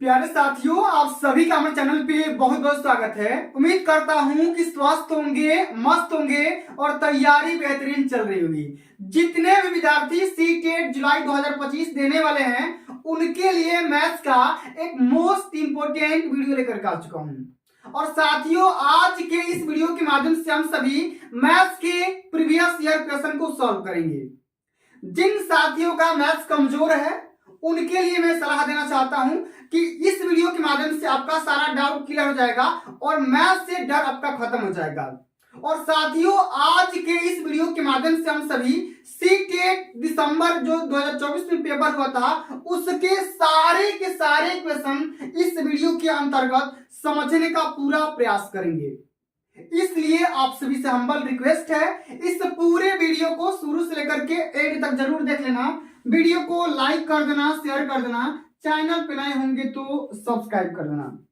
प्यारे साथियों, आप सभी का हमारे चैनल पे बहुत बहुत स्वागत है। उम्मीद करता हूँ कि स्वस्थ होंगे, मस्त होंगे और तैयारी बेहतरीन चल रही होगी। जितने भी विद्यार्थी सीटेट जुलाई 2025 देने वाले हैं उनके लिए मैथ्स का एक मोस्ट इंपोर्टेंट वीडियो लेकर आ चुका हूँ। और साथियों, आज के इस वीडियो के माध्यम से हम सभी मैथ्स के प्रीवियस ईयर क्वेश्चन को सॉल्व करेंगे। जिन साथियों का मैथ्स कमजोर है उनके लिए मैं सलाह देना चाहता हूं कि इस वीडियो के माध्यम से आपका सारा डाउट क्लियर हो जाएगा और मैथ्स से डर आपका खत्म हो जाएगा। और साथियों, आज के इस वीडियो के माध्यम से हम सभी सीटेट दिसंबर जो 2024 में पेपर हुआ था उसके सारे के सारे क्वेश्चन इस वीडियो के अंतर्गत समझने का पूरा प्रयास करेंगे। इसलिए आप सभी से हम्बल रिक्वेस्ट है, इस पूरे वीडियो को शुरू से लेकर के एंड तक जरूर देख लेना। वीडियो को लाइक कर देना, शेयर कर देना, चैनल पे नए होंगे तो सब्सक्राइब कर देना।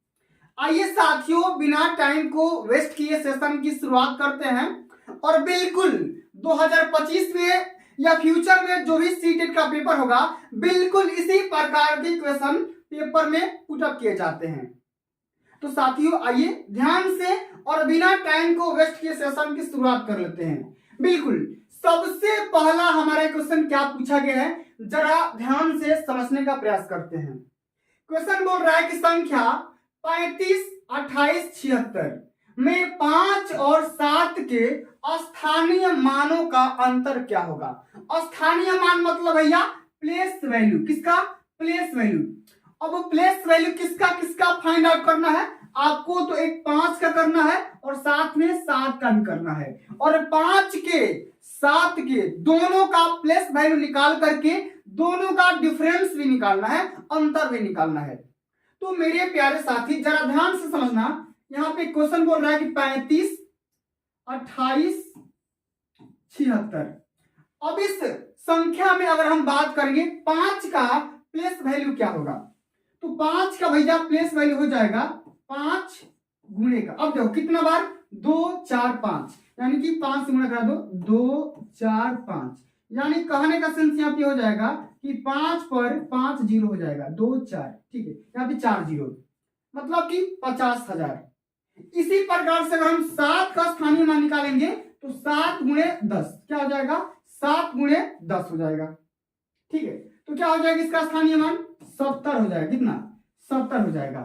आइए साथियों, बिना टाइम को वेस्ट किए सेशन की शुरुआत करते हैं। और बिल्कुल 2025 में या फ्यूचर में जो भी सीटेट का पेपर होगा बिल्कुल इसी प्रकार के क्वेश्चन पेपर में पुटअप किए जाते हैं। तो साथियों, आइए ध्यान से और बिना टाइम को वेस्ट किए सेशन की शुरुआत कर लेते हैं। बिल्कुल सबसे पहला हमारा क्वेश्चन क्या पूछा गया है, जरा ध्यान से समझने का प्रयास करते हैं। क्वेश्चन बोल रहा है कि संख्या 35, 28, 76 में 5 और 7 के स्थानीय मानों का अंतर क्या होगा। स्थानीय मान मतलब भैया प्लेस वैल्यू। किसका? Place value. अब प्लेस वैल्यू किसका किसका फाइंड आउट करना है आपको, तो एक 5 का करना है और साथ में 7 का भी करना है। और 5 के 7 के दोनों का प्लेस वैल्यू निकाल करके दोनों का डिफरेंस भी निकालना है, अंतर भी निकालना है। तो मेरे प्यारे साथी जरा ध्यान से समझना, यहाँ पे क्वेश्चन बोल रहा है कि 35, 28, 76। अब इस संख्या में अगर हम बात करेंगे 5 का प्लेस वैल्यू क्या होगा, तो 5 का भैया प्लेस वैल्यू हो जाएगा 5 गुणे का। अब देखो कितना बार, 2, 4, 5, यानी कि 5 से गुणा करा दो, 2, 4, 5, यानी कहने का सेंस यहाँ पे हो जाएगा कि 5 पर 5 जीरो हो जाएगा, 2, 4, ठीक है, यहाँ पे 4 जीरो, मतलब कि 50,000। इसी प्रकार से अगर हम 7 का स्थानीय मान निकालेंगे तो 7 गुणे 10 क्या हो जाएगा, 7 गुणे 10 हो जाएगा, ठीक है। तो क्या हो जाएगा इसका स्थानीय मान 70 हो जाएगा। कितना? 70 हो जाएगा।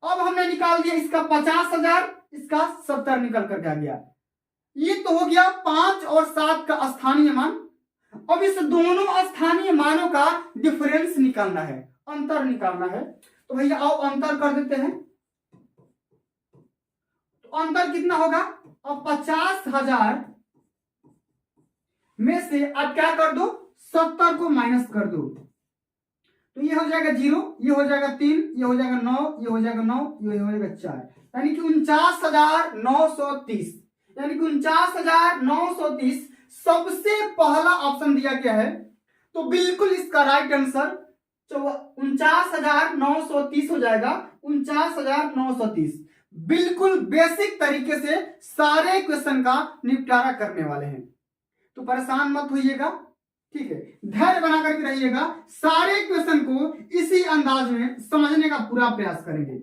अब हमने निकाल दिया इसका 50,000, इसका 70 निकल करके आ गया। ये तो हो गया 5 और 7 का स्थानीय मान। अब इस दोनों स्थानीय मानों का डिफरेंस निकालना है, अंतर निकालना है। तो भैया आओ अंतर कर देते हैं। तो अंतर कितना होगा, अब 50,000 में से अब क्या कर दो, 70 को माइनस कर दो, तो ये हो जाएगा 0, ये हो जाएगा 3, ये हो जाएगा 9, ये हो जाएगा 9, ये हो जाएगा 4, यानी कि 49,930, यानी कि 49,930 सबसे पहला ऑप्शन दिया गया है। तो बिल्कुल इसका राइट आंसर 49,930 हो जाएगा। 49,930 बिल्कुल बेसिक तरीके से सारे क्वेश्चन का निपटारा करने वाले हैं, तो परेशान मत होइएगा, ठीक है। धैर्य बना करके रहिएगा, सारे क्वेश्चन को इसी अंदाज में समझने का पूरा प्रयास करेंगे,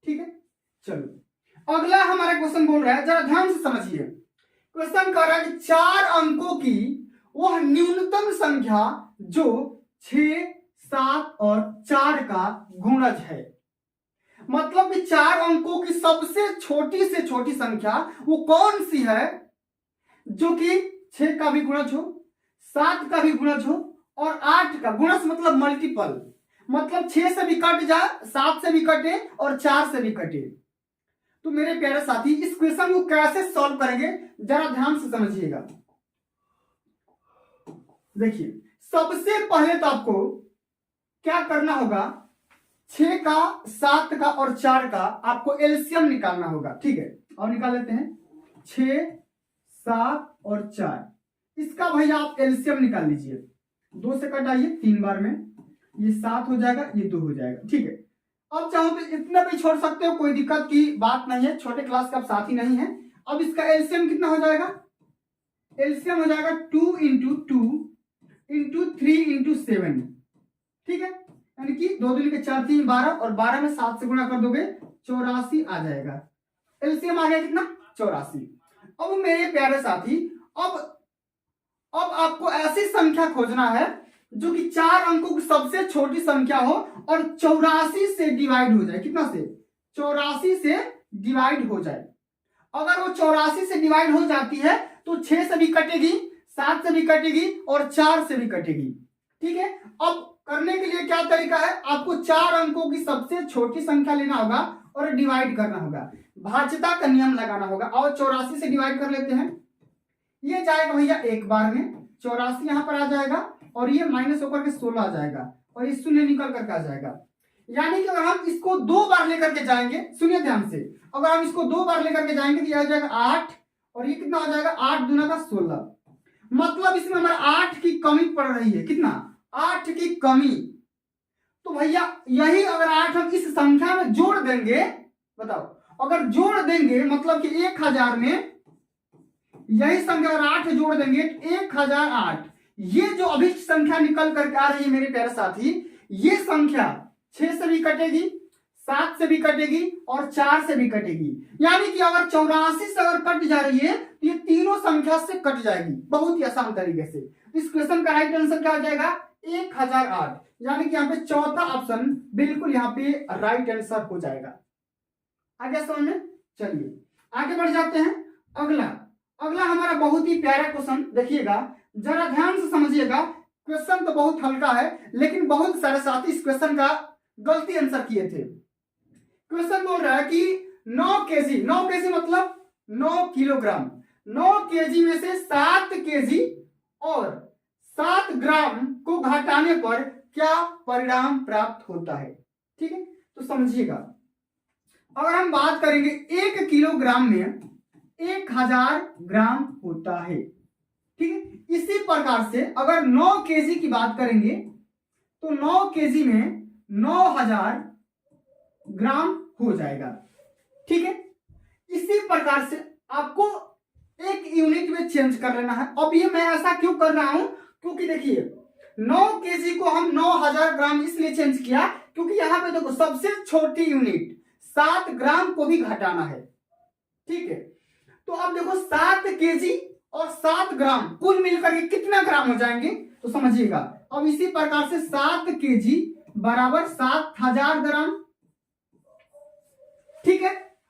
ठीक है। चलो अगला हमारा क्वेश्चन बोल रहा है, जरा ध्यान से समझिए। क्वेश्चन कह रहा है कि 4 अंकों की वह न्यूनतम संख्या जो 6, 7 और 4 का गुणज है। मतलब कि 4 अंकों की सबसे छोटी से छोटी संख्या वो कौन सी है जो कि 6 का भी गुणज हो, 7 का भी गुणज हो और 8 का गुणज मतलब मल्टीपल, मतलब 6 से भी कट जाए, 7 से भी कटे और 4 से भी कटे। तो मेरे प्यारे साथी इस क्वेश्चन को कैसे सॉल्व करेंगे जरा ध्यान से समझिएगा। देखिए सबसे पहले तो आपको क्या करना होगा, 6 का, 7 का और 4 का आपको एलसीएम निकालना होगा, ठीक है। और निकाल लेते हैं 6, 7 और 4, इसका भैया आप एलसीएम निकाल लीजिए। 2 से कटाइए 3 बार में, ये 7 हो जाएगा, ये 2 हो जाएगा, ठीक है। अब चाहो तो इतना भी छोड़ सकते हो, कोई दिक्कत की बात नहीं है, छोटे क्लास का साथी नहीं है। अब इसका एलसीएम कितना हो जाएगा, एलसीएम हो जाएगा 2 × 2 × 3 × 7, ठीक है। यानी कि 2 दूनी के 4 3 12 और 12 में 7 से गुणा कर दोगे 84 आ जाएगा। एलसीएम आ गया कितना 84। अब मेरे प्यारे साथी अब आपको ऐसी संख्या खोजना है जो कि 4 अंकों की सबसे छोटी संख्या हो और 84 से डिवाइड हो जाए। कितना से 84 से डिवाइड हो जाए। अगर वो 84 से डिवाइड हो जाती है तो 6 से भी कटेगी, 7 से भी कटेगी और 4 से भी कटेगी। ठीक है, अब करने के लिए क्या तरीका है, आपको 4 अंकों की सबसे छोटी संख्या लेना होगा और डिवाइड करना होगा, भाज्यता का नियम लगाना होगा। और 84 से डिवाइड कर लेते हैं, ये जाएगा भैया एक बार में 84 यहां पर आ जाएगा और ये माइनस होकर के 16 आ जाएगा और ये शून्य निकल करके आ जाएगा। यानी कि अगर हम इसको 2 बार लेकर के जाएंगे, सुनिए ध्यान से, अगर हम इसको 2 बार लेकर के जाएंगे तो यह आ जाएगा 8 और ये कितना हो जाएगा 8 दूना का 16। मतलब इसमें हमारा 8 की कमी पड़ रही है। कितना 8 की कमी। तो भैया यही अगर 8 हम इस संख्या में जोड़ देंगे, बताओ अगर जोड़ देंगे मतलब कि 1000 में यही संख्या अगर 8 जोड़ देंगे तो 1008। ये जो अभिष्ट संख्या निकल करके आ रही है मेरे प्यारे साथी, ये संख्या 6 से भी कटेगी, 7 से भी कटेगी और 4 से भी कटेगी। यानी कि अगर 84 से अगर कट जा रही है तो ये तीनों संख्या से कट जाएगी बहुत ही आसान तरीके से। इस क्वेश्चन का राइट आंसर क्या हो जाएगा 1008। यानी कि यहाँ पे चौथा ऑप्शन बिल्कुल यहाँ पे राइट आंसर हो जाएगा। आगे समझ में, चलिए आगे बढ़ जाते हैं। अगला हमारा बहुत ही प्यारा क्वेश्चन, देखिएगा जरा ध्यान से समझिएगा। क्वेश्चन तो बहुत हल्का है लेकिन बहुत सारे साथी इस क्वेश्चन का गलती आंसर किए थे। क्वेश्चन बोल रहा है कि 9 केजी मतलब 9 किलोग्राम, 9 केजी में से 7 केजी और 7 ग्राम को घटाने पर क्या परिणाम प्राप्त होता है। ठीक है, तो समझिएगा, अगर हम बात करेंगे 1 किलोग्राम में 1000 ग्राम होता है। ठीक है, इसी प्रकार से अगर 9 केजी की बात करेंगे तो 9 केजी में 9000 ग्राम हो जाएगा। ठीक है, इसी प्रकार से आपको एक यूनिट में चेंज कर लेना है। अब ये मैं ऐसा क्यों कर रहा हूं, क्योंकि देखिए 9 केजी को हम 9000 ग्राम इसलिए चेंज किया क्योंकि यहां पे देखो सबसे छोटी यूनिट 7 ग्राम को भी घटाना है। ठीक है, तो अब देखो 7 केजी और 7 ग्राम कुल मिलकर के कितना ग्राम हो जाएंगे तो समझिएगा। अब इसी प्रकार से 7 केजी बराबर 7000 ग्राम। ठीक है,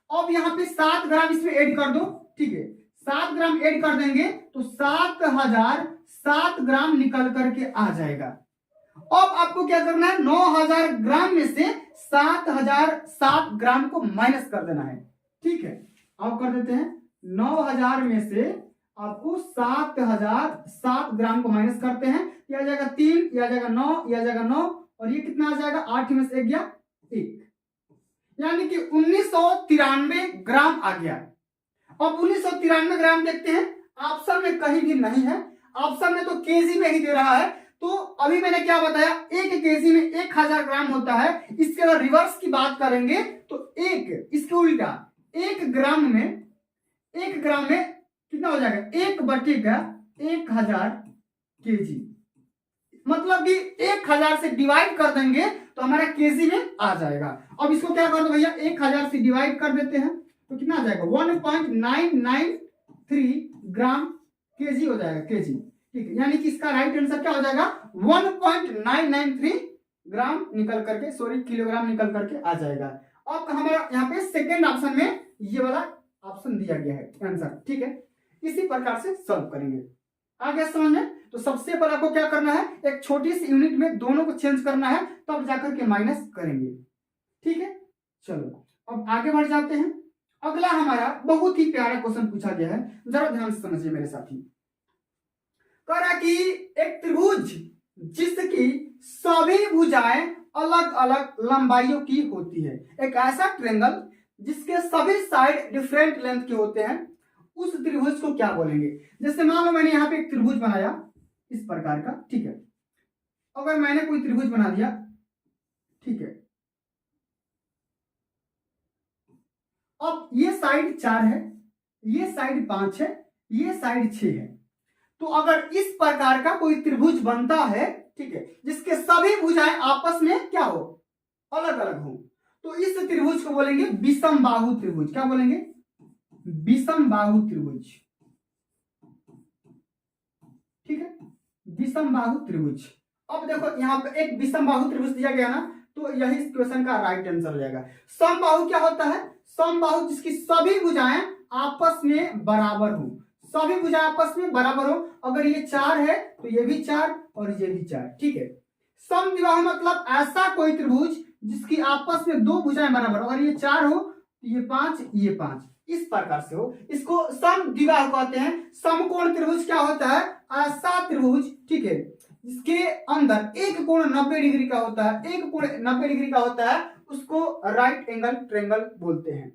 अब यहां पे 7 ग्राम इसमें ऐड कर दो। ठीक है, 7 ग्राम ऐड कर देंगे तो 7007 ग्राम निकल करके आ जाएगा। अब आपको क्या करना है, 9000 ग्राम में से 7007 ग्राम को माइनस कर देना है। ठीक है, अब कर देते हैं 9000 में से आपको 7007 ग्राम को माइनस करते हैं। यह आ जाएगा 3, यह आ जाएगा 9, यह आ जाएगा 9 और ये कितना आ जाएगा 8 में से 1 गया 1, यानी कि 1993 ग्राम आ गया। अब 1993 ग्राम देखते हैं, ऑप्शन में कहीं भी नहीं है, ऑप्शन में तो केजी में ही दे रहा है। तो अभी मैंने क्या बताया, 1 केजी में 1000 ग्राम होता है। इसके अगर रिवर्स की बात करेंगे तो इसके उल्टा 1 ग्राम में कितना हो जाएगा 1/1000 केजी। मतलब कि 1000 से डिवाइड कर देंगे तो हमारा केजी में आ जाएगा। अब इसको क्या कर दो भैया, 1000 से डिवाइड कर देते हैं तो कितना आ जाएगा 1.993 ग्राम केजी हो जाएगा, केजी। ठीक है, यानी कि इसका राइट आंसर क्या हो जाएगा 1.993 ग्राम निकल करके, सॉरी किलोग्राम निकल करके आ जाएगा। अब हमारा यहाँ पे सेकेंड ऑप्शन में ये वाला ऑप्शन दिया गया है आंसर। ठीक है, इसी प्रकार से सॉल्व करेंगे। आगे समझ में, तो सबसे पहले आपको क्या करना है, एक छोटी सी यूनिट में दोनों को चेंज करना है, तब जाकर के माइनस करेंगे। ठीक है, चलो अब आगे बढ़ जाते हैं। अगला हमारा बहुत ही प्यारा क्वेश्चन पूछा गया है, जरा ध्यान से समझिए मेरे साथी। कह रहा कि एक त्रिभुज जिसकी सभी भुजाएं अलग अलग लंबाइयों की होती है, एक ऐसा ट्रायंगल जिसके सभी साइड डिफरेंट लेंथ के होते हैं, उस त्रिभुज को क्या बोलेंगे। जैसे मान लो मैंने यहाँ पे एक त्रिभुज बनाया इस प्रकार का। ठीक है, अगर मैंने कोई त्रिभुज बना दिया, ठीक है, अब ये साइड 4 है, ये साइड 5 है, ये साइड 6 है। तो अगर इस प्रकार का कोई त्रिभुज बनता है ठीक है, जिसके सभी भुजाएं आपस में क्या हो, अलग अलग हो। तो इस त्रिभुज को बोलेंगे विषम बाहु त्रिभुज। क्या बोलेंगे? विषम बाहु त्रिभुज। ठीक है, विषम बाहु त्रिभुज। अब देखो यहाँ पे एक विषम बाहु त्रिभुज दिया गया ना, तो यही इस क्वेश्चन का राइट आंसर हो जाएगा। समबाहु क्या होता है? समबाहु जिसकी सभी भुजाएं आपस में बराबर हो, सभी भुजाएं आपस में बराबर हो। अगर ये 4 है तो ये भी 4 और ये भी 4। ठीक है, समद्विबाहु मतलब ऐसा कोई त्रिभुज जिसकी आपस में दो भुजाएं बराबर हो। अगर ये 4 हो तो ये 5, ये 5, इस प्रकार से हो, इसको समद्विबाहु कहते हैं। समकोण त्रिभुज क्या होता है? ऐसा त्रिभुज, ठीक है, जिसके अंदर एक कोण 90 डिग्री का होता है, एक कोण 90 डिग्री का होता है, उसको राइट एंगल ट्रायंगल बोलते हैं।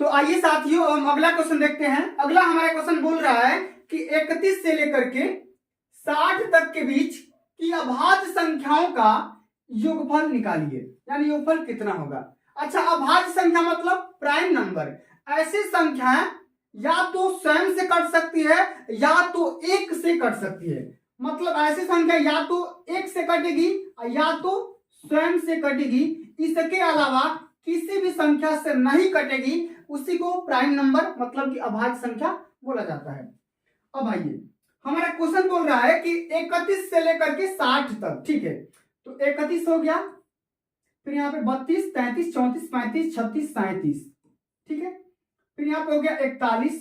तो आइए साथियों हम अगला क्वेश्चन देखते हैं। अगला हमारा क्वेश्चन बोल रहा है कि 31 से लेकर के 60 तक के बीच की अभाज्य संख्याओं का योगफल निकालिए, यानी योगफल कितना होगा। अच्छा, अभाज्य संख्या मतलब प्राइम नंबर, ऐसी संख्याएं या तो स्वयं से कट सकती है या तो 1 से कट सकती है। मतलब ऐसी संख्या या तो 1 से कटेगी या तो स्वयं से कटेगी, इसके अलावा किसी भी संख्या से नहीं कटेगी, उसी को प्राइम नंबर मतलब कि अभाज्य संख्या बोला जाता है। अब आइए, हमारा क्वेश्चन बोल रहा है कि 31 से लेकर के 60 तक। ठीक है, तो 31 हो गया, फिर यहाँ पे 32, 33, 34, 35, 36, 37। ठीक है, फिर यहाँ पे हो गया 41,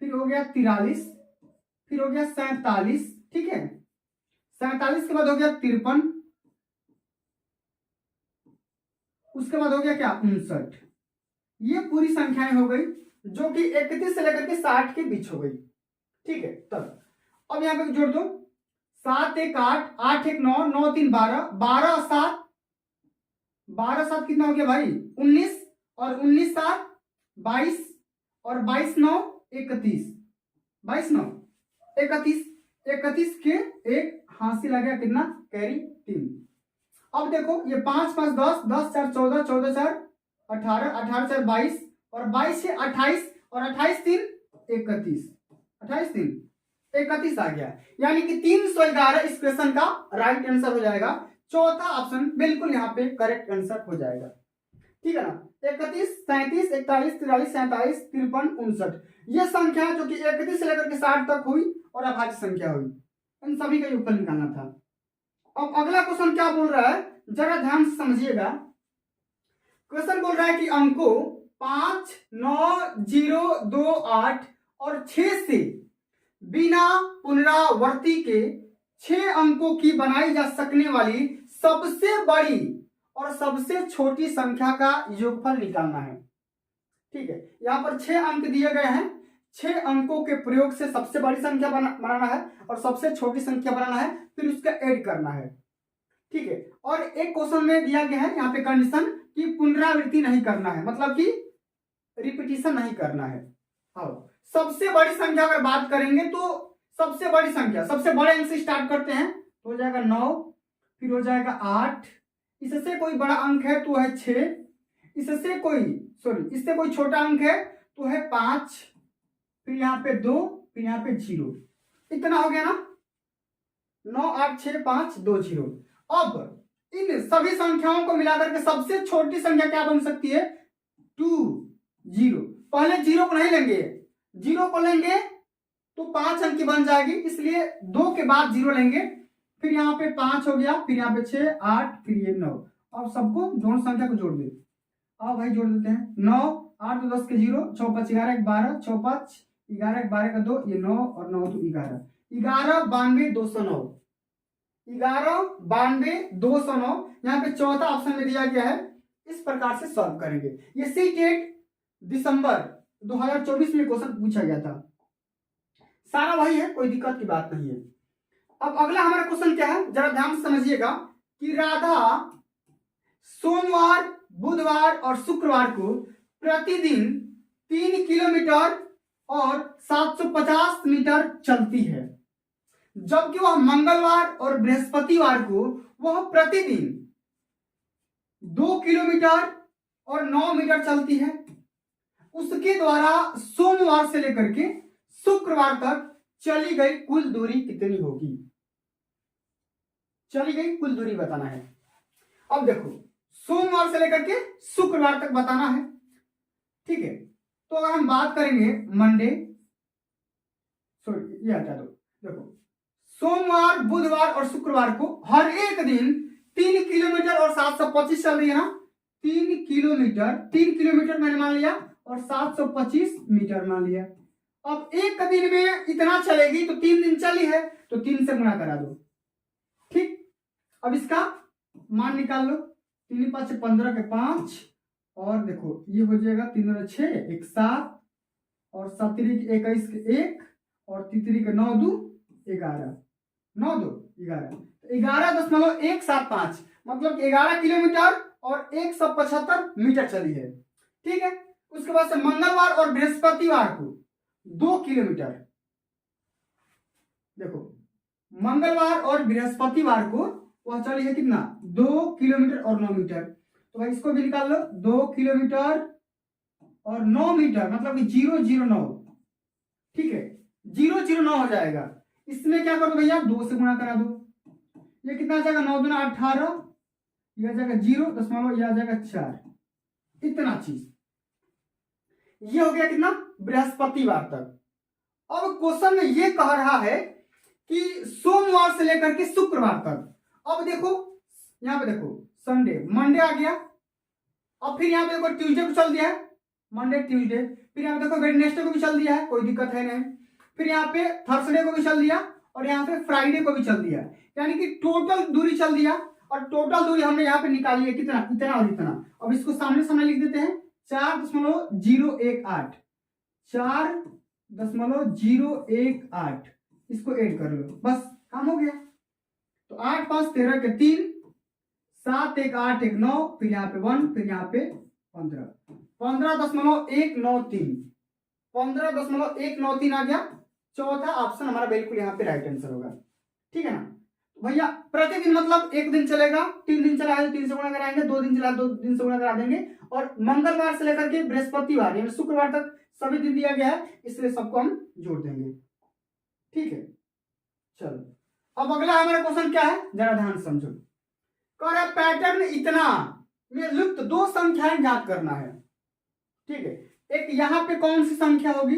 फिर हो गया 43, फिर हो गया 47। ठीक है, 47 के बाद हो गया 53, उसके बाद हो गया क्या 59। ये पूरी संख्याएं हो गई जो कि 31 से लेकर के 60 के बीच हो गई। ठीक है, तब अब यहां पे जोड़ दो, 7 1 8, 8 1 9, 9 3 12, 12 7, 12 7 कितना हो गया भाई 19, और 19 7 22, और 22 9 31, 22 9 31, 31 के एक हासिल आ गया कितना कैरी 3। अब देखो ये 5 5 10, 10 4 14, 14 4 18, 18 4 22, और 22 से 28, और 28 3 31, 28 3 31 आ गया, यानी कि 311 इस क्वेश्चन का राइट आंसर हो जाएगा। चौथा ऑप्शन बिल्कुल यहाँ पे करेक्ट आंसर हो जाएगा। ठीक है ना, 31, 37, 41, 43, 47, 53, 59, ये संख्या जो कि 31 से लेकर के 60 तक हुई और अभाज्य संख्या हुई, इन सभी का योगफल निकालना था। अब अगला क्वेश्चन क्या बोल रहा है, जरा ध्यान से समझिएगा। क्वेश्चन बोल रहा है कि अंकों 5, 9, 0, 2, 8 और 6 से बिना पुनरावृत्ति के 6 अंकों की बनाई जा सकने वाली सबसे बड़ी और सबसे छोटी संख्या का योगफल निकालना है। ठीक है, यहाँ पर 6 अंक दिए गए हैं, 6 अंकों के प्रयोग से सबसे बड़ी संख्या बनाना है और सबसे छोटी संख्या बनाना है, फिर उसका ऐड करना है। ठीक है, और एक क्वेश्चन में दिया गया है यहाँ पे कंडीशन कि पुनरावृत्ति नहीं करना है, मतलब कि रिपीटिशन नहीं करना है। अब सबसे बड़ी संख्या अगर बात करेंगे तो सबसे बड़ी संख्या सबसे बड़े अंक से स्टार्ट करते हैं, तो हो जाएगा 9, फिर हो जाएगा 8, इससे कोई बड़ा अंक है तो है 6, इससे कोई छोटा अंक है तो है 5, फिर यहाँ पे 2, फिर यहाँ पे 0, इतना हो गया ना, 9 8 6 5 2 0। अब इन सभी संख्याओं को मिलाकर के सबसे छोटी संख्या क्या बन सकती है 2 0। पहले 0 को नहीं लेंगे, 0 को लेंगे तो 5 अंक की बन जाएगी, इसलिए 2 के बाद 0 लेंगे, फिर यहाँ पे 5 हो गया, फिर यहाँ पे 6 8, फिर ये 9। अब सबको दोनों संख्या को जोड़ दे, अब भाई जोड़ देते हैं, 9 8 तो 10 के 0, 6 5 11 12, 6 5 11 12 का 2, ये 9 और 9 तो 11, 11 92 209, 11 92 209। यहाँ पे चौथा ऑप्शन में दिया गया है, इस प्रकार से सॉल्व करेंगे। ये सीटेट दिसंबर 2024 में क्वेश्चन पूछा गया था, सारा वही है, कोई दिक्कत की बात नहीं है। अब अगला हमारा क्वेश्चन क्या है, जरा ध्यान से समझिएगा कि राधा सोमवार बुधवार और शुक्रवार को प्रतिदिन 3 किलोमीटर और 750 मीटर चलती है, जबकि वह मंगलवार और बृहस्पतिवार को वह प्रतिदिन 2 किलोमीटर और 9 मीटर चलती है। उसके द्वारा सोमवार से लेकर के शुक्रवार तक चली गई कुल दूरी कितनी होगी। चली गई, कुल दूरी बताना है। अब देखो सोमवार से लेकर के शुक्रवार तक बताना है, ठीक है। तो अगर हम बात करेंगे मंडे, सॉरी ये हटा दो, देखो सोमवार, बुधवार और शुक्रवार को हर एक दिन 3 किलोमीटर और 725 चल रही है ना, 3 किलोमीटर मैंने मान लिया और 725 मीटर मान लिया। अब एक दिन में इतना चलेगी तो 3 दिन चली है तो 3 से गुणा करा दो, ठीक। अब इसका मान निकाल लो, 3 5 15 के 5 और देखो ये हो जाएगा 3 6 1 7 और 7 21 के 1 और 3 के 9 2 11 9 2 11 11.175 मतलब 11 किलोमीटर और 175 मीटर चली है, ठीक है। उसके बाद से मंगलवार और बृहस्पतिवार को 2 किलोमीटर, देखो मंगलवार और बृहस्पतिवार को वह चली है कितना 2 किलोमीटर और 9 मीटर। तो भाई इसको भी निकाल लो, 2 किलोमीटर और 9 मीटर मतलब कि 009, ठीक है 009 हो जाएगा। इसमें क्या कर दो भैया 2 से गुणा करा दो, ये कितना आ जाएगा 9 दूना 18, यह आ जाएगा 0 यह आ जाएगा 4, इतना चीज ये हो गया कितना बृहस्पतिवार तक। अब क्वेश्चन में ये कह रहा है कि सोमवार से लेकर के शुक्रवार तक। अब देखो यहां पे देखो संडे, मंडे आ गया, अब फिर यहां पे देखो ट्यूसडे को चल दिया है, मंडे ट्यूसडे, फिर यहां पे देखो वेडनेसडे को भी चल दिया है, कोई दिक्कत है नहीं, फिर यहाँ पे थर्सडे को भी चल दिया और यहाँ पे फ्राइडे को भी चल दिया, यानी कि टोटल दूरी चल दिया। और टोटल दूरी हमने यहाँ पे निकाली है कितना, इतना और इतना। अब इसको सामने सामने लिख देते हैं, 4.018 4.018 इसको ऐड कर लो, बस काम हो गया। तो 8 5 13 के 3 7 1 8 1 9 फिर यहाँ पे 1 फिर यहाँ पे 15 15.193 15.193 आ गया। चौथा ऑप्शन हमारा बिल्कुल यहाँ पे राइट आंसर होगा, ठीक है ना भैया। प्रतिदिन मतलब एक दिन चलेगा, 3 दिन चला है तो 3 से गुणा कराएंगे, 2 दिन चला 2 दिन से गुणा करा देंगे। और मंगलवार से लेकर के बृहस्पतिवार यानी शुक्रवार तक सभी दिन दिया गया है, इसलिए सबको हम जोड़ देंगे, ठीक है। चलो अब अगला हमारा क्वेश्चन क्या है जरा ध्यान समझो। कह रहा है पैटर्न इतना में लुप्त 2 संख्याएं ज्ञात करना है, ठीक है। एक यहां पे कौन सी संख्या होगी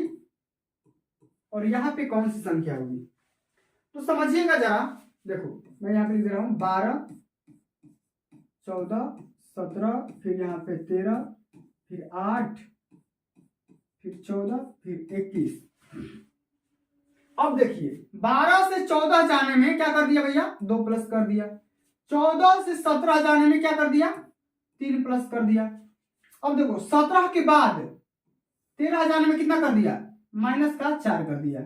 और यहां पे कौन सी संख्या होगी, तो समझिएगा जरा। देखो मैं यहां पे लिख दे रहा हूं 12 14 17 फिर यहां पे 13 फिर 8 फिर 14 फिर 21। अब देखिए 12 से 14 जाने में क्या कर दिया भैया 2 प्लस कर दिया, 14 से 17 जाने में क्या कर दिया 3 प्लस कर दिया। अब देखो 17 के बाद 13 जाने में कितना कर दिया माइनस का 4 कर दिया।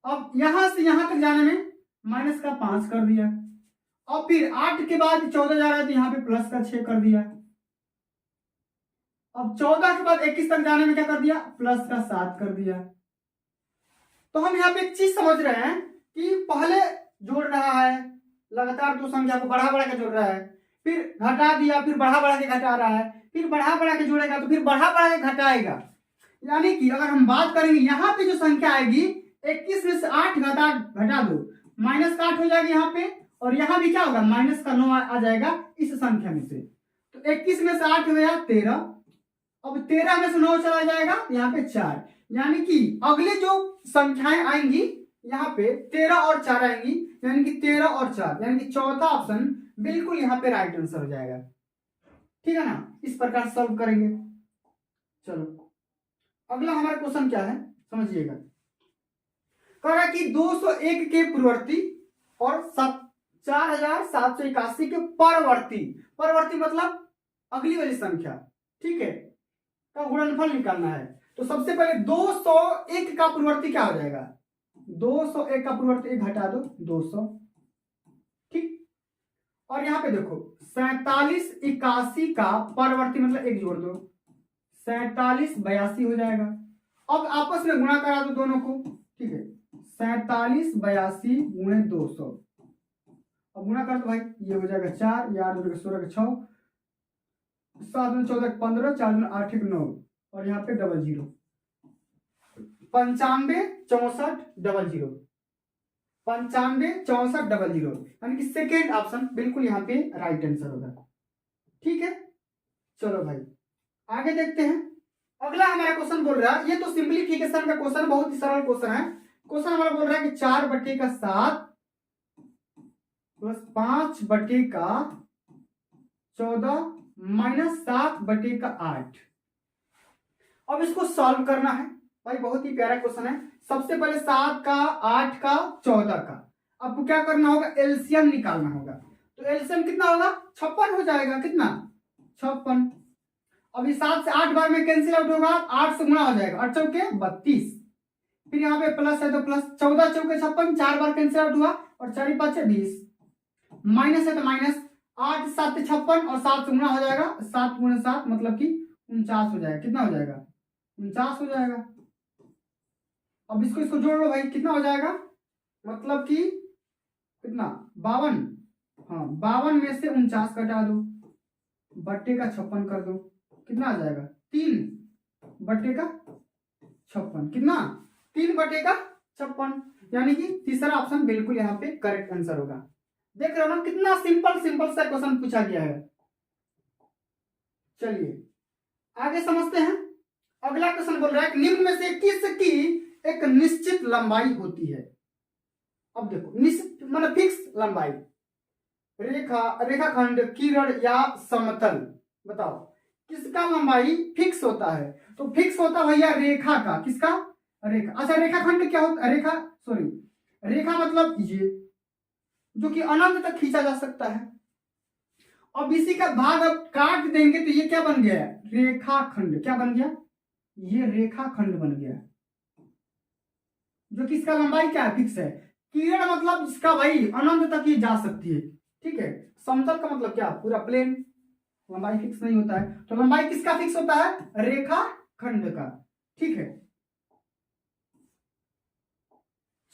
अब यहां से यहां तक जाने में माइनस का 5 कर दिया। अब फिर 8 के बाद 14 जा रहा है तो यहां पे प्लस का 6 कर दिया। अब 14 के बाद 21 तक जाने में क्या कर दिया प्लस का 7 कर दिया। तो हम यहाँ पे एक चीज समझ रहे हैं कि पहले जोड़ रहा है लगातार 2 संख्या को बढ़ा बढ़ा के जोड़ रहा है, फिर घटा दिया, फिर बढ़ा बढ़ा के घटा रहा है, फिर बढ़ा बढ़ा के जोड़ेगा तो फिर बढ़ा बढ़ा के घटाएगा। यानी कि अगर हम बात करेंगे यहाँ पे जो संख्या आएगी 21 में से 8 घटा दो माइनस का 8 हो जाएगा यहाँ पे, और यहाँ भी क्या होगा माइनस का 9 आ जाएगा इस संख्या में से। तो 21 में से 8 हो गया 13, अब 13 में से 9 चला जाएगा यहाँ पे 4, यानी कि अगले जो संख्याएं आएंगी यहाँ पे 13 और 4 आएंगी, यानी कि 13 और 4, यानी कि चौथा ऑप्शन बिल्कुल यहाँ पे राइट आंसर हो जाएगा, ठीक है ना। इस प्रकार सॉल्व करेंगे। चलो अगला हमारा क्वेश्चन क्या है समझिएगा। कह रहा है कि 201 के पूर्ववर्ती और 4781 के परवर्ती, परवर्ती मतलब अगली वाली संख्या, ठीक है, का गुणनफल निकालना है। तो सबसे पहले 201 का पूर्ववर्ती क्या हो जाएगा 201 का पूर्ववर्ती एक घटा दो 200, ठीक। और यहां पे देखो 4781 का परवर्ती मतलब एक जोड़ दो 4782 हो जाएगा। अब आपस में गुणा करा दो दोनों को, ठीक है, 4782 गुणे 200। अब गुणा कर दो भाई, ये हो जाएगा 4, ये 8 2 16 6 7 2 14 15 4 2 8 1 9 और यहाँ पे 00 95 64 00। 956400, यानी कि सेकेंड ऑप्शन बिल्कुल यहाँ पे राइट आंसर होगा। ठीक है, चलो भाई आगे देखते हैं। अगला हमारा क्वेश्चन बोल रहा है, ये तो सिंप्लीफिकेशन का क्वेश्चन, बहुत ही सरल क्वेश्चन है। क्वेश्चन हमारा बोल रहा है कि 4/7 प्लस 5/14 माइनस 7/8। अब इसको सॉल्व करना है भाई, बहुत ही प्यारा क्वेश्चन है। सबसे पहले 7 का, 8 का, 14 का आपको क्या करना होगा, एलसीएम निकालना होगा। तो एलसीएम कितना होगा, 56 हो जाएगा। कितना, 56। अभी 7 से 8 बार में कैंसिल आउट होगा, 8 से गुणा हो जाएगा, 8 चौके 32। फिर यहाँ पे प्लस है तो प्लस, 14 चौके 56, 4 बार कैंसिल आउट हुआ और 4 5 20। माइनस है तो माइनस, 8 7 56 और 7 से गुणा हो जाएगा, 7 गुणे 7 मतलब कि 49 हो जाएगा। कितना हो जाएगा, 49 हो जाएगा। अब इसको इसको जोड़ लो भाई, कितना हो जाएगा, मतलब कि कितना, 52। हाँ, 52 में से 49 घटा दो, बट्टे का 56 कर दो, कितना आ जाएगा, 3/56। कितना, 3/56, यानी कि तीसरा ऑप्शन बिल्कुल यहाँ पे करेक्ट आंसर होगा। देख रहे हो ना, कितना सिंपल सिंपल सा क्वेश्चन पूछा गया है। चलिए आगे समझते हैं। अगला क्वेश्चन बोल रहा है कि निम्न में से किसकी एक निश्चित लंबाई होती है। अब देखो, निश्चित मतलब फिक्स लंबाई, रेखा, रेखाखंड, किरण या समतल, बताओ किसका लंबाई फिक्स होता है। तो फिक्स होता भैया रेखा का। किसका, रेखा। अच्छा, रेखाखंड क्या होता है, रेखा सॉरी, रेखा मतलब ये जो कि अनंत तक खींचा जा सकता है। अब इसी का भाग अब काट देंगे तो ये क्या बन गया, रेखाखंड। क्या बन गया, ये रेखाखंड बन गया, जो कि इसका लंबाई क्या है, फिक्स है। किरण मतलब इसका भाई अनंत तक ही जा सकती है। ठीक है, समतल का मतलब क्या, पूरा प्लेन, लंबाई फिक्स नहीं होता है। तो लंबाई किसका फिक्स होता है, रेखाखंड का। ठीक है,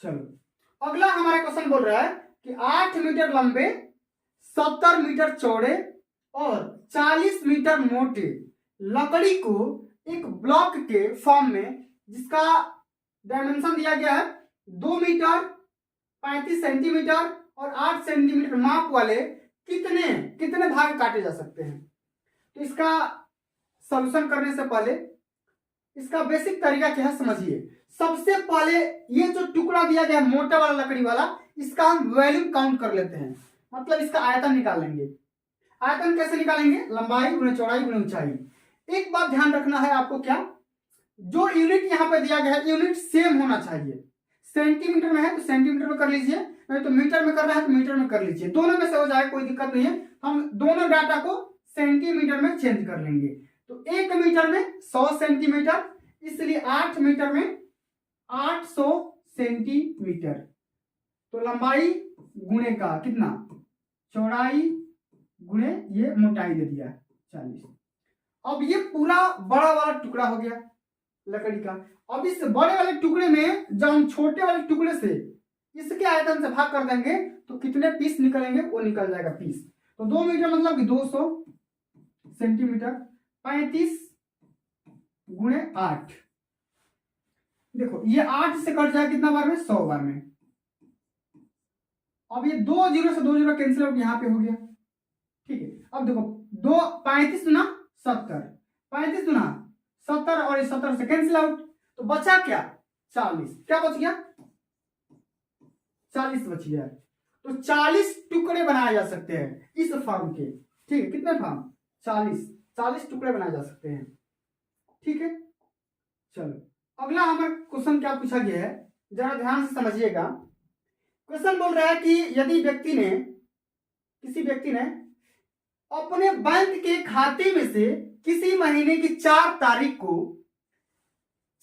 चलो अगला हमारा क्वेश्चन बोल रहा है कि 8 मीटर लंबे, 70 मीटर चौड़े और 40 मीटर मोटे लकड़ी को एक ब्लॉक के फॉर्म में, जिसका डायमेंशन दिया गया है 2 मीटर 35 सेंटीमीटर और 8 सेंटीमीटर माप वाले कितने कितने भाग काटे जा सकते हैं। तो इसका सॉल्यूशन करने से पहले इसका बेसिक तरीका क्या है समझिए। सबसे पहले ये जो टुकड़ा दिया गया है मोटा वाला लकड़ी वाला, इसका हम वॉल्यूम काउंट कर लेते हैं, मतलब इसका आयतन निकाल लेंगे। आयतन कैसे निकालेंगे, लंबाई गुणे चौड़ाई गुणे ऊंचाई। एक बात ध्यान रखना है आपको, क्या, जो यूनिट यहाँ पे दिया गया है यूनिट सेम होना चाहिए। सेंटीमीटर में है तो सेंटीमीटर में कर लीजिए, नहीं तो मीटर में करना है तो मीटर में कर लीजिए, दोनों में से हो जाए, कोई दिक्कत नहीं है। हम दोनों डाटा को सेंटीमीटर में चेंज कर लेंगे। तो 1 मीटर में 100 सेंटीमीटर, इसलिए 8 मीटर में 800 सेंटीमीटर। तो लंबाई गुणे का कितना, चौड़ाई गुणे ये मोटाई दे दिया 40। अब ये पूरा बड़ा वाला टुकड़ा हो गया लकड़ी का। अब इस बड़े वाले टुकड़े में जब हम छोटे वाले टुकड़े से इसके आयतन से भाग कर देंगे तो कितने पीस निकलेंगे, वो निकल जाएगा पीस। तो 2 मीटर मतलब कि 200 सेंटीमीटर, 35 गुणे 8। देखो ये 8 से कट जाए कितना बार में, 100 बार में। अब ये 2 जीरो से 2 जीरो कैंसिल आउट यहाँ पे हो गया। ठीक है, अब देखो 2 35 गुना 70, 35 गुना 70 और 70 से कैंसिल आउट, तो बचा क्या, 40। क्या बच गया, 40 बच गया। तो 40 टुकड़े बनाए जा सकते हैं इस फॉर्म के। ठीक है, कितने फॉर्म, 40 टुकड़े बनाए जा सकते हैं। ठीक है, चलो अगला हमारा क्वेश्चन क्या पूछा गया है, जरा ध्यान से समझिएगा। क्वेश्चन बोल रहा है कि यदि किसी व्यक्ति ने अपने बैंक के खाते में से किसी महीने की 4 तारीख को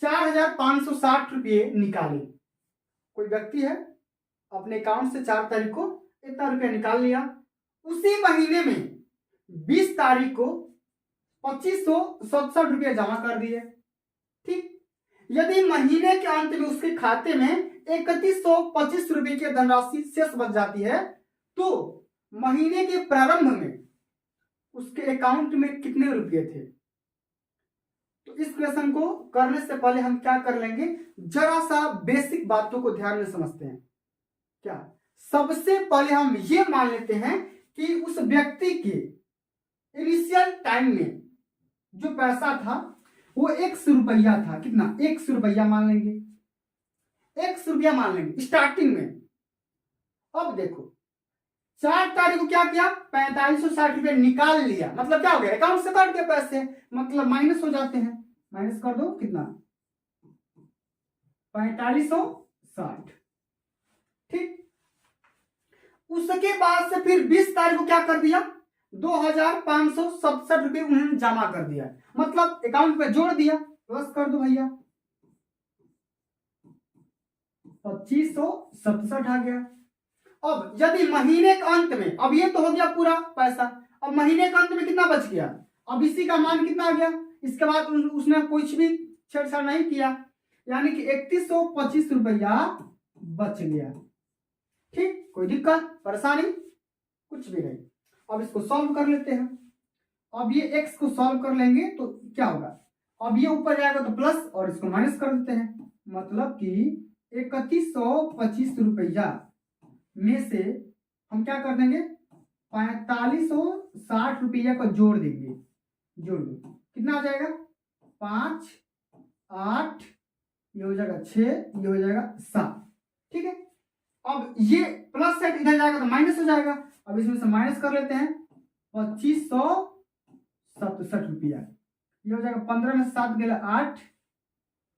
4,560 रुपये निकाले। कोई व्यक्ति है अपने अकाउंट से 4 तारीख को इतना रुपया निकाल लिया, उसी महीने में 20 तारीख को 2567 रुपये जमा कर दिए। ठीक, यदि महीने के अंत में उसके खाते में 3125 रुपये की धनराशि शेष बच जाती है, तो महीने के प्रारंभ में उसके अकाउंट में कितने रुपये थे। तो इस क्वेश्चन को करने से पहले हम क्या कर लेंगे, जरा सा बेसिक बातों को ध्यान में समझते हैं। क्या, सबसे पहले हम ये मान लेते हैं कि उस व्यक्ति के इनिशियल टाइम में जो पैसा था वो 100 रुपया था। कितना, 100 रुपया मान लेंगे, 100 रुपया मान लेंगे स्टार्टिंग में। अब देखो 4 तारीख को क्या किया, 4560 रुपया निकाल लिया, मतलब क्या हो गया, अकाउंट से कट गए पैसे, मतलब माइनस हो जाते हैं। माइनस कर दो, कितना, 4560। ठीक, उसके बाद से फिर 20 तारीख को क्या कर दिया, 2567 रुपये उन्होंने जमा कर दिया, मतलब अकाउंट पे जोड़ दिया। प्लस कर दो भैया, 2567 आ गया। अब यदि महीने के अंत में, अब ये तो हो गया पूरा पैसा, अब महीने के अंत में कितना बच गया, अब इसी का मान कितना आ गया, इसके बाद उसने कुछ भी छेड़छाड़ नहीं किया, यानी कि 3125 रुपया बच गया। ठीक, कोई दिक्कत परेशानी कुछ भी नहीं। अब इसको सॉल्व कर लेते हैं। अब ये x को सॉल्व कर लेंगे तो क्या होगा, अब ये ऊपर जाएगा तो प्लस और इसको माइनस कर देते हैं, मतलब कि 3125 रुपया में से हम क्या कर देंगे, 4560 रुपया को जोड़ देंगे। जोड़ दो, कितना आ जाएगा, 5 8, ये हो जाएगा 6, ये हो जाएगा 7। ठीक है, अब ये प्लस साइड इधर जाएगा तो माइनस हो जाएगा। अब इसमें से माइनस कर लेते हैं, 2567 रुपया, ये हो जाएगा 15 में 7 गया 8।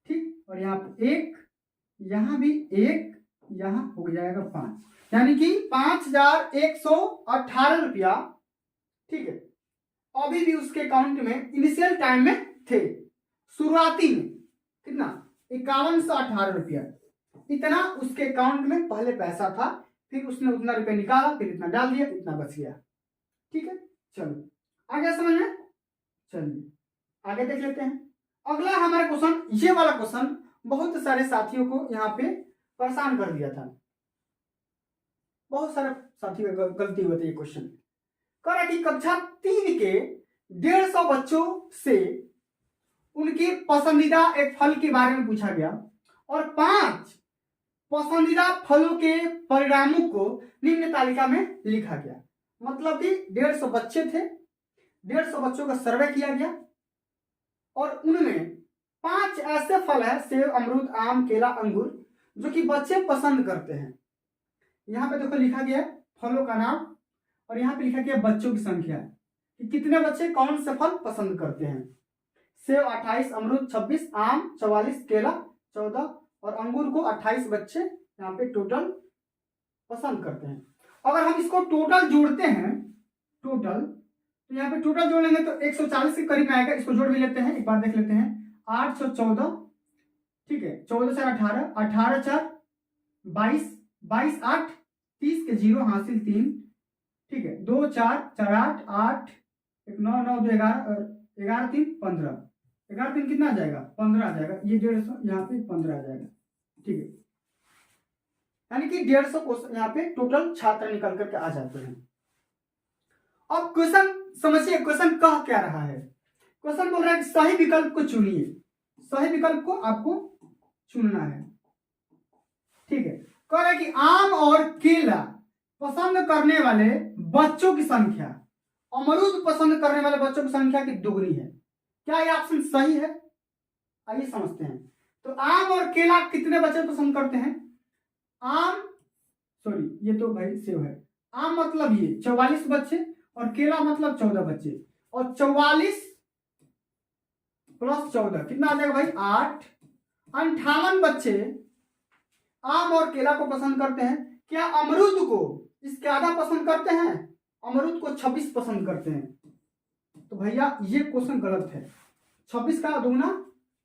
ठीक, और यहाँ पे 1, यहाँ भी 1, यहाँ हो जाएगा 5, यानी कि 5118 रुपया। ठीक है, अभी भी उसके अकाउंट में इनिशियल टाइम में थे, शुरुआती में कितना, 5118 रुपया, इतना उसके अकाउंट में पहले पैसा था, फिर उसने उतना रुपया निकाला, फिर इतना डाल दिया, इतना बच गया। ठीक है, चलो आगे समझ में, चलिए आगे देख लेते हैं। अगला हमारा क्वेश्चन, ये वाला क्वेश्चन बहुत सारे साथियों को यहाँ पे परेशान कर दिया था, बहुत सारे साथियों का गलती हुई थी। ये क्वेश्चन कह रहा है कि कक्षा 3 के 150 बच्चों से उनके पसंदीदा एक फल के बारे में पूछा गया और 5 पसंदीदा फलों के परिणामों को निम्न तालिका में लिखा गया। मतलब कि 150 बच्चे थे, 150 बच्चों का सर्वे किया गया और उनमें 5 ऐसे फल है, सेब, अमरूद, आम, केला, अंगूर, जो कि बच्चे पसंद करते हैं। यहाँ पे देखो लिखा गया है फलों का नाम और यहाँ पे लिखा गया बच्चों की संख्या कि कितने बच्चे कौन से फल पसंद करते हैं। सेब 28, अमरूद 26, आम 44, केला 14 और अंगूर को 28 बच्चे यहाँ पे टोटल पसंद करते हैं। अगर हम इसको टोटल जोड़ते हैं, टोटल, तो यहाँ पे टोटल जोड़ लेंगे तो 140 के करीब आएगा। इसको जोड़ भी लेते हैं, एक बार देख लेते हैं। 814, ठीक है, 14 4 18, 18 4 22, 22 8, 30 के 0 हासिल 3, ठीक है, 2 4 4 8 8 1 9 9 2 11 और 11 3 15, 11 3 कितना आ जाएगा, 15 आ जाएगा। ये 150 यहाँ पे 15 आ जाएगा। ठीक है, यानी कि 150 क्वेश्चन यहाँ पे टोटल छात्र निकल करके आ जाते हैं। अब क्वेश्चन समझिए, क्वेश्चन कह क्या रहा है। क्वेश्चन बोल रहा है कि सही विकल्प को चुनिए, सही विकल्प को आपको चुनना है। ठीक है, कह रहा है कि आम और केला पसंद करने वाले बच्चों की संख्या अमरूद पसंद करने वाले बच्चों की संख्या की दोगुनी है। क्या ये ऑप्शन सही है? आइए समझते हैं। तो आम और केला कितने बच्चे पसंद करते हैं? आम, सॉरी ये तो भाई सेव है। आम मतलब ये 44 बच्चे और केला मतलब 14 बच्चे, और 44 प्लस 14 कितना आ जाएगा भाई 8, 58 बच्चे आम और केला को पसंद करते हैं। क्या अमरूद को इसके आधा पसंद करते हैं? अमरूद को 26 पसंद करते हैं। तो भैया ये क्वेश्चन गलत है। 26 का दुगना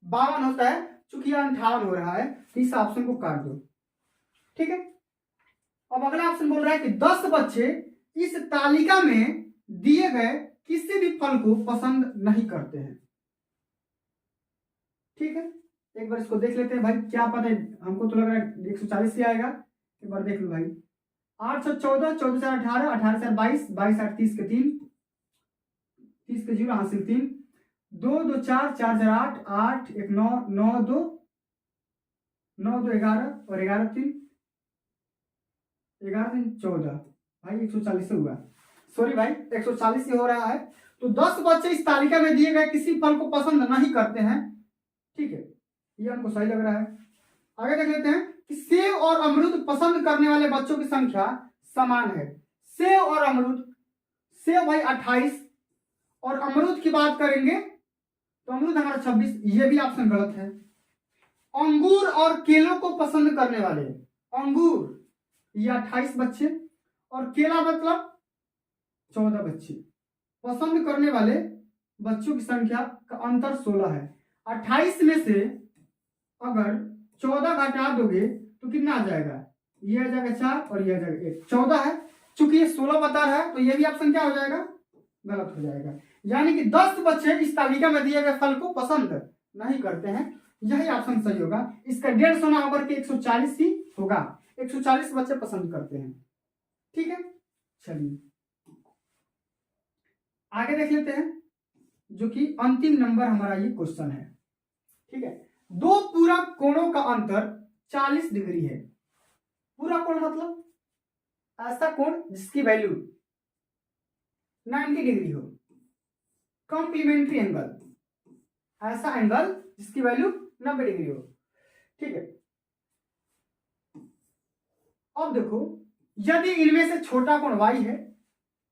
52 होता है, चूंकि 58 हो रहा है तो इस ऑप्शन को काट दो। ठीक है, अब अगला ऑप्शन बोल रहा है कि 10 बच्चे इस तालिका में दिए गए किसी भी फल को पसंद नहीं करते हैं। ठीक है, एक बार इसको देख लेते हैं भाई, क्या पता है, हमको तो लग रहा है 140 से आएगा। एक बार देख लो भाई, 814, 14 4 18, 18 4 22, 22 8 30 के 3, 30 के 0 हासिल 3, 2 2 4 4 4 8 8 1 9 9 2 9 2 11 और 11 3 11 दिन 14 भाई 140 से हुआ, सॉरी भाई 140 से हो रहा है। तो 10 बच्चे इस तालिका में दिए गए किसी फल को पसंद नहीं करते हैं, ठीक है, ये हमको सही लग रहा है। आगे देख लेते हैं कि सेब और अमरूद पसंद करने वाले बच्चों की संख्या समान है। सेब और अमरूद, सेब भाई 28 और अमरूद की बात करेंगे तो अमरूद हमारा 26, ये भी ऑप्शन गलत है। अंगूर और केलों को पसंद करने वाले, अंगूर ये 28 बच्चे और केला मतलब 14 बच्चे, पसंद करने वाले बच्चों की संख्या का अंतर 16 है। 28 में से अगर 14 घटा दोगे तो कितना आ जाएगा, ये आ जाएगा 4 और ये आ जाएगा 1, 14 है। चूंकि ये 16 बता रहा है तो ये भी ऑप्शन क्या हो जाएगा, गलत हो जाएगा। यानी कि 10 बच्चे इस तालिका में दिए गए फल को पसंद नहीं करते हैं, यही ऑप्शन सही होगा। इसका 150 ना होकर के 140 ही होगा, 140 बच्चे पसंद करते हैं, ठीक है। चलिए आगे देख लेते हैं, जो कि अंतिम नंबर हमारा ये क्वेश्चन है, ठीक है। दो पूरक कोणों का अंतर 40 डिग्री है। पूरा कोण मतलब ऐसा कोण जिसकी वैल्यू 90 डिग्री हो। कॉम्प्लीमेंट्री एंगल, ऐसा एंगल जिसकी वैल्यू 90 डिग्री हो, ठीक है। अब देखो, यदि इनमें से छोटा कोण y है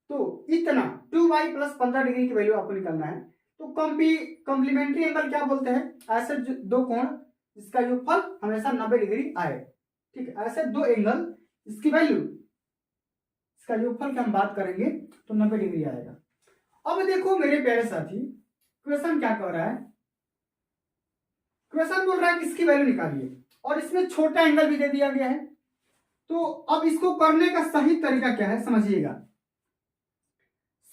तो इतना 2y प्लस 15 डिग्री की वैल्यू आपको निकालना है। तो कॉम्प्लीमेंट्री एंगल क्या बोलते हैं, ऐसे दो कोण जिसका योगफल हमेशा 90 डिग्री आए, ठीक है। ऐसे दो एंगल इसकी वैल्यू, इसका योगफल की हम बात करेंगे तो 90 डिग्री आएगा। अब देखो मेरे प्यारे साथी, क्वेश्चन क्या कह रहा है, क्वेश्चन बोल रहा है कि इसकी वैल्यू निकालिए और इसमें छोटा एंगल भी दे दिया गया है। तो अब इसको करने का सही तरीका क्या है समझिएगा।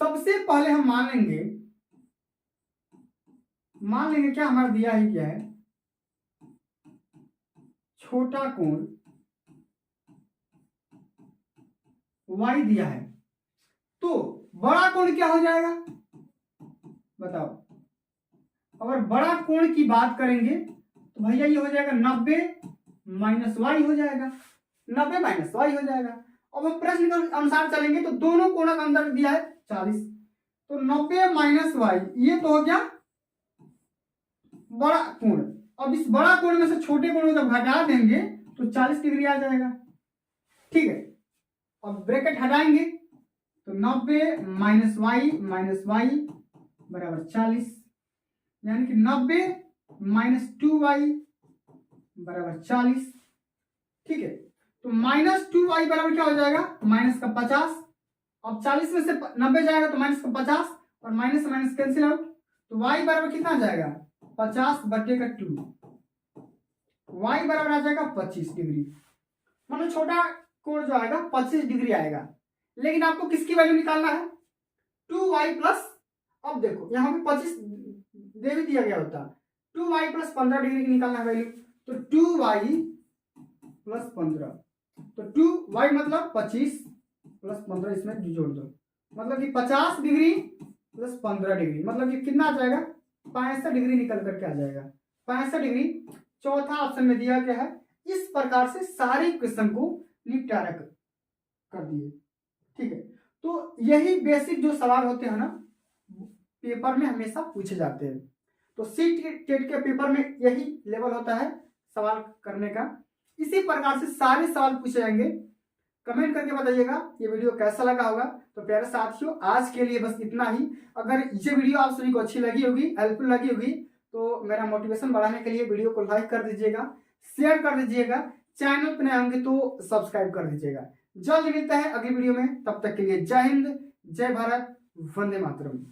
सबसे पहले हम मान लेंगे क्या हमारा दिया ही क्या है, छोटा कोण y दिया है, तो बड़ा कोण क्या हो जाएगा बताओ। अगर बड़ा कोण की बात करेंगे तो भैया ये हो जाएगा 90 माइनस वाई हो जाएगा, 90 माइनस वाई हो जाएगा। अब हम प्रश्न के अनुसार चलेंगे तो दोनों कोणों का अंतर दिया है 40, तो 90 माइनस वाई ये तो हो गया बड़ा कोण। अब इस बड़ा कोण में से छोटे कोण को जब घटा देंगे तो 40 डिग्री आ जाएगा, ठीक है। अब ब्रैकेट हटाएंगे तो 90 माइनस वाई बराबर 40, यानी कि 90 माइनस 2y बराबर 40, ठीक है। तो माइनस 2y बराबर क्या हो जाएगा, माइनस का 50। अब 40 में से 90 जाएगा तो माइनस का 50 और माइनस से माइनस कैंसिल आउट, तो y बराबर कितना आ जाएगा 50/2, y बराबर आ जाएगा 25 डिग्री। मतलब छोटा कोण जो आएगा 25 डिग्री आएगा। लेकिन आपको किसकी वैल्यू निकालना है, 2y प्लस, अब देखो यहाँ पे 25 दे भी दिया गया होता, 2y प्लस 15 डिग्री की निकालना है वैल्यू। तो 2y प्लस 15, तो 2y मतलब 25 प्लस 15 इसमें जोड़ दो, मतलब कि 50 डिग्री प्लस 15 डिग्री, मतलब कि कितना आ जाएगा 65 डिग्री निकल करके आ जाएगा, 65 डिग्री। चौथा ऑप्शन में दिया गया है। इस प्रकार से सारे क्वेश्चन को निपटारा कर दिए, ठीक है। तो यही बेसिक जो सवाल होते हैं ना पेपर में हमेशा पूछे जाते हैं। तो टेट के पेपर में यही लेवल होता है सवाल करने का, इसी प्रकार से सारे सवाल पूछे जाएंगे। कमेंट करके बताइएगा ये वीडियो कैसा लगा होगा। तो प्यारे साथियों आज के लिए बस इतना ही। अगर ये वीडियो आप सभी को अच्छी लगी होगी, हेल्पफुल लगी होगी, तो मेरा मोटिवेशन बढ़ाने के लिए वीडियो को लाइक कर दीजिएगा, शेयर कर दीजिएगा, चैनल पर नए होंगे तो सब्सक्राइब कर दीजिएगा। जल्द मिलता है अगली वीडियो में, तब तक के लिए जय हिंद, जय भारत, वंदे मातरम।